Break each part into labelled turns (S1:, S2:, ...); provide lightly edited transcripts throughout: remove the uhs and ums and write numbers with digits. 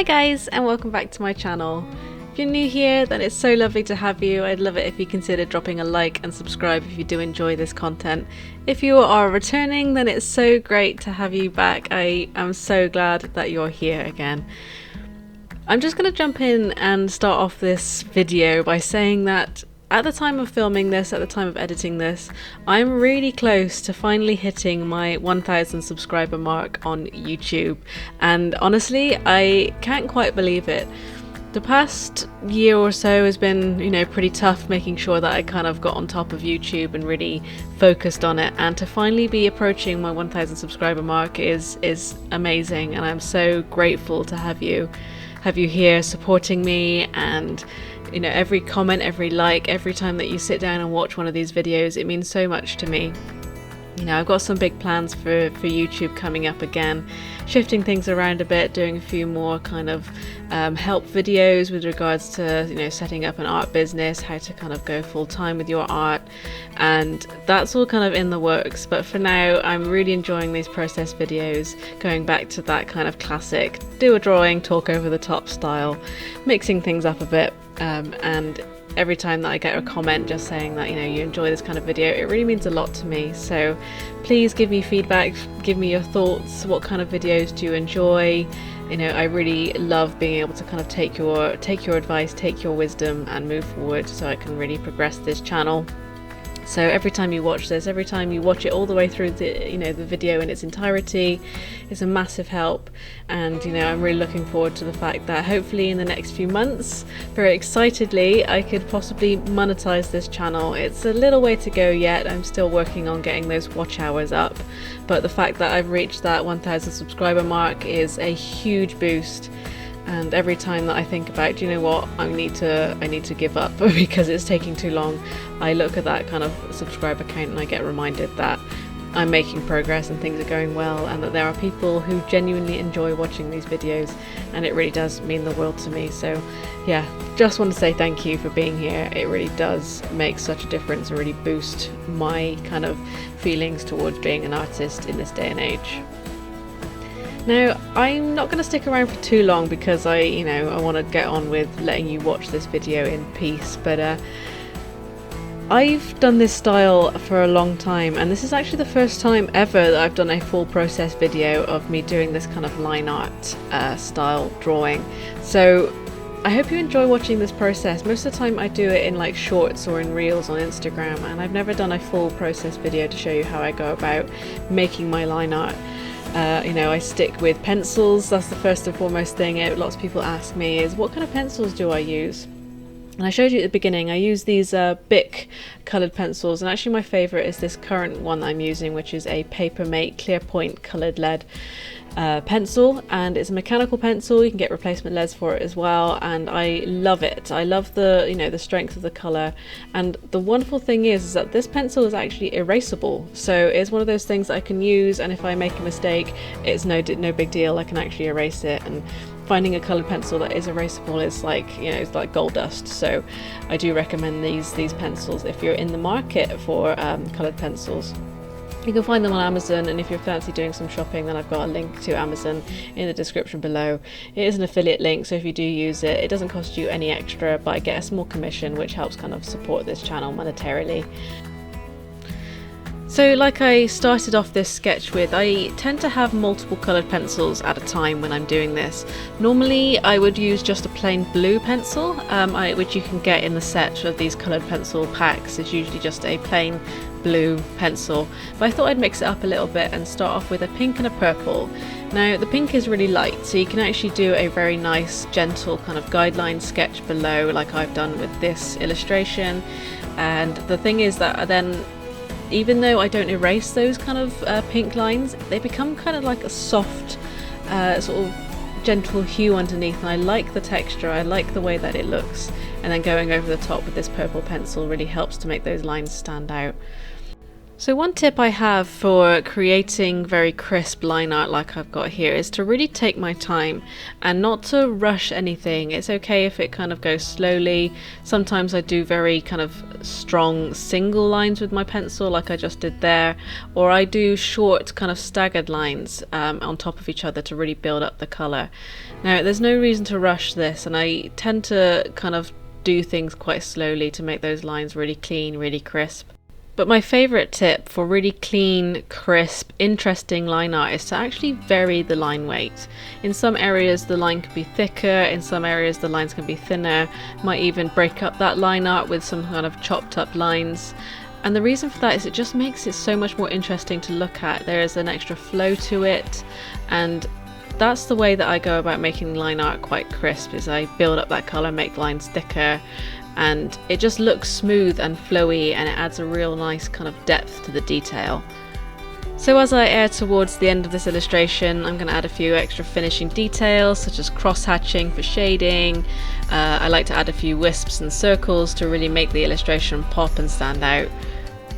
S1: Hi guys, and welcome back to my channel. If you're new here, then it's so lovely to have you. I'd love it if you consider dropping a like and subscribe if you do enjoy this content. If you are returning, then it's so great to have you back. I am so glad that you're here again. I'm just going to jump in and start off this video by saying that at the time of filming this, at the time of editing this, I'm really close to finally hitting my 1,000 subscriber mark on YouTube. And honestly, I can't quite believe it. The past year or so has been, pretty tough, making sure that I kind of got on top of YouTube and really focused on it. And to finally be approaching my 1,000 subscriber mark is amazing. And I'm so grateful to have you here supporting me, and every comment, every like, every time that you sit down and watch one of these videos, it means so much to me. I've got some big plans for YouTube coming up again, shifting things around a bit, doing a few more kind of help videos with regards to setting up an art business, how to kind of go full time with your art, and that's all kind of in the works. But for now, I'm really enjoying these process videos, going back to that kind of classic do a drawing, talk over the top style, mixing things up a bit, and every time that I get a comment just saying that you enjoy this kind of video, it really means a lot to me. So please give me feedback, give me your thoughts. What kind of videos do you enjoy? I really love being able to kind of take your advice, take your wisdom and move forward so I can really progress this channel. So every time you watch this, every time you watch it all the way through the video in its entirety, is a massive help. And I'm really looking forward to the fact that hopefully in the next few months, very excitedly, I could possibly monetize this channel. It's a little way to go yet. I'm still working on getting those watch hours up, but the fact that I've reached that 1,000 subscriber mark is a huge boost. And every time that I think about, I need to give up because it's taking too long, I look at that kind of subscriber count and I get reminded that I'm making progress and things are going well, and that there are people who genuinely enjoy watching these videos, and it really does mean the world to me. So yeah, just want to say thank you for being here. It really does make such a difference and really boost my kind of feelings towards being an artist in this day and age. Now, I'm not going to stick around for too long because I want to get on with letting you watch this video in peace, but I've done this style for a long time, and this is actually the first time ever that I've done a full process video of me doing this kind of line art style drawing. So I hope you enjoy watching this process. Most of the time I do it in like shorts or in reels on Instagram, and I've never done a full process video to show you how I go about making my line art. I stick with pencils. That's the first and foremost thing. Lots of people ask me is, what kind of pencils do I use? And I showed you at the beginning, I use these Bic coloured pencils, and actually my favourite is this current one that I'm using, which is a Papermate clear point coloured lead pencil, and it's a mechanical pencil. You can get replacement leads for it as well, and I love it. I love the the strength of the colour, and the wonderful thing is that this pencil is actually erasable, so it's one of those things that I can use, and if I make a mistake, it's no big deal. I can actually erase it, and finding a coloured pencil that is erasable is like it's like gold dust. So I do recommend these pencils if you're in the market for coloured pencils. You can find them on Amazon, and if you're fancy doing some shopping, then I've got a link to Amazon in the description below. It is an affiliate link, so if you do use it, it doesn't cost you any extra, but I get a small commission which helps kind of support this channel monetarily. So like I started off this sketch with, I tend to have multiple coloured pencils at a time when I'm doing this. Normally I would use just a plain blue pencil, which you can get in the set of these coloured pencil packs. It's usually just a plain blue pencil, but I thought I'd mix it up a little bit and start off with a pink and a purple. Now the pink is really light, so you can actually do a very nice gentle kind of guideline sketch below like I've done with this illustration. And the thing is that then, even though I don't erase those kind of pink lines, they become kind of like a soft sort of gentle hue underneath, and I like the texture, I like the way that it looks, and then going over the top with this purple pencil really helps to make those lines stand out. So one tip I have for creating very crisp line art like I've got here is to really take my time and not to rush anything. It's okay if it kind of goes slowly. Sometimes I do very kind of strong single lines with my pencil like I just did there, or I do short kind of staggered lines on top of each other to really build up the colour. Now there's no reason to rush this, and I tend to kind of do things quite slowly to make those lines really clean, really crisp. But my favourite tip for really clean, crisp, interesting line art is to actually vary the line weight. In some areas the line can be thicker, in some areas the lines can be thinner, might even break up that line art with some kind of chopped up lines. And the reason for that is it just makes it so much more interesting to look at. There is an extra flow to it, and that's the way that I go about making line art quite crisp, is I build up that colour, make lines thicker, and it just looks smooth and flowy, and it adds a real nice kind of depth to the detail. So as I err towards the end of this illustration, I'm going to add a few extra finishing details such as cross hatching for shading. I like to add a few wisps and circles to really make the illustration pop and stand out.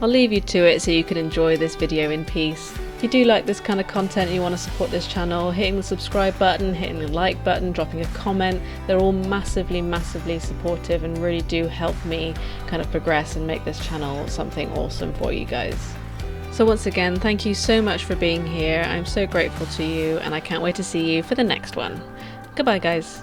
S1: I'll leave you to it so you can enjoy this video in peace. If you do like this kind of content and you want to support this channel, hitting the subscribe button, hitting the like button, dropping a comment, they're all massively supportive and really do help me kind of progress and make this channel something awesome for you guys. So once again, thank you so much for being here. I'm so grateful to you, and I can't wait to see you for the next one. Goodbye guys.